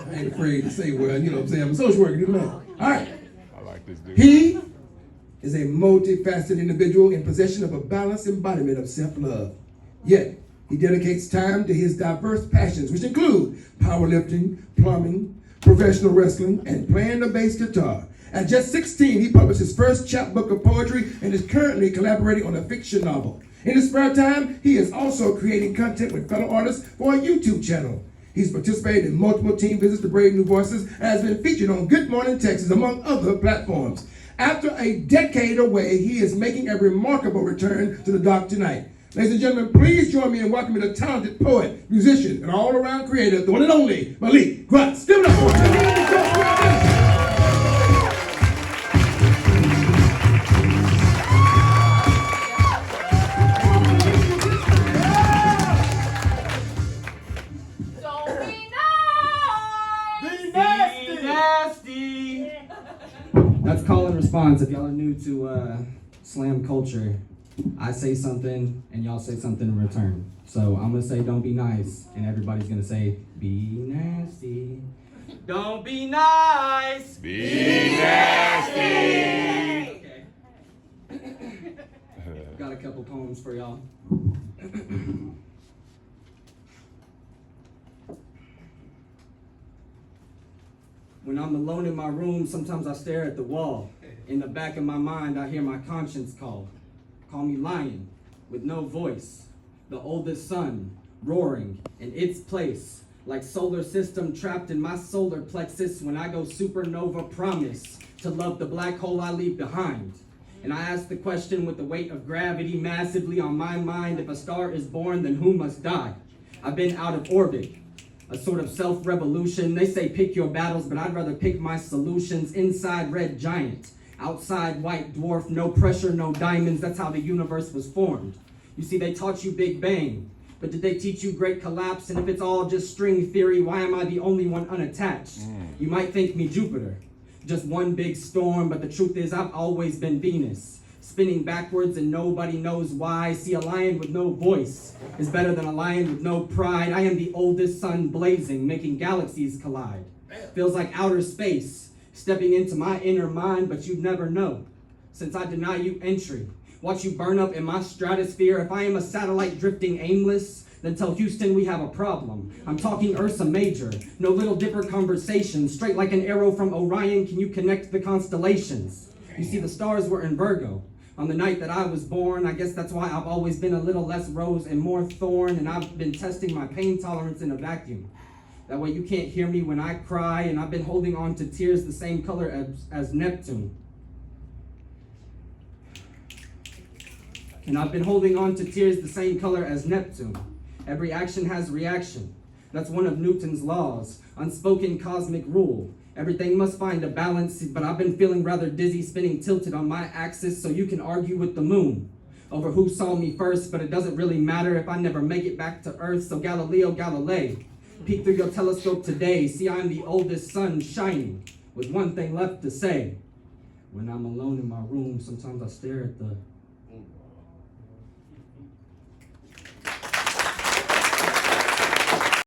I ain't afraid to say, well, you know what I'm saying? I'm a social worker, do the man. All right. I like this dude. He is a multifaceted individual in possession of a balanced embodiment of self-love. Yet, he dedicates time to his diverse passions, which include powerlifting, plumbing, professional wrestling, and playing the bass guitar. At just 16, he published his first chapbook of poetry and is currently collaborating on a fiction novel. In his spare time, he is also creating content with fellow artists for a YouTube channel. He's participated in multiple team visits to Brave New Voices and has been featured on Good Morning Texas, among other platforms. After a decade away, he is making a remarkable return to the dock tonight. Ladies and gentlemen, please join me in welcoming the talented poet, musician, and all-around creator, the one and only Malik Gratts. Give it up for him. That's call and response. If y'all are new to slam culture, I say something and y'all say something in return. So I'm gonna say don't be nice, and everybody's gonna say be nasty. Don't be nice. Be nasty. Okay. Got a couple poems for y'all. When I'm alone in my room, sometimes I stare at the wall. In the back of my mind, I hear my conscience call. Call me lying, with no voice. The oldest sun, roaring in its place. Like solar system trapped in my solar plexus. When I go supernova, promise to love the black hole I leave behind. And I ask the question with the weight of gravity massively on my mind. If a star is born, then who must die? I've been out of orbit. A sort of self-revolution. They say pick your battles, but I'd rather pick my solutions. Inside red giant, outside white dwarf, no pressure, no diamonds. That's how the universe was formed. You see, they taught you Big Bang, but did they teach you Great Collapse? And if it's all just string theory, why am I the only one unattached? You might think me Jupiter, just one big storm, but the truth is I've always been Venus. Spinning backwards and nobody knows why. See, a lion with no voice is better than a lion with no pride. I am the oldest sun blazing, making galaxies collide. Feels like outer space, stepping into my inner mind, but you'd never know, since I deny you entry. Watch you burn up in my stratosphere. If I am a satellite drifting aimless, then tell Houston we have a problem. I'm talking Ursa Major, no Little Dipper conversation. Straight like an arrow from Orion, can you connect the constellations? You see, the stars were in Virgo. On the night that I was born, I guess that's why I've always been a little less rose and more thorn, and I've been testing my pain tolerance in a vacuum. That way you can't hear me when I cry, and I've been holding on to tears the same color as Neptune. And I've been holding on to tears the same color as Neptune. Every action has reaction. That's one of Newton's laws, unspoken cosmic rule. Everything must find a balance, but I've been feeling rather dizzy, spinning tilted on my axis, so you can argue with the moon over who saw me first, but it doesn't really matter if I never make it back to Earth. So Galileo Galilei, peek through your telescope today. See, I'm the oldest sun shining, with one thing left to say. When I'm alone in my room, sometimes I stare at the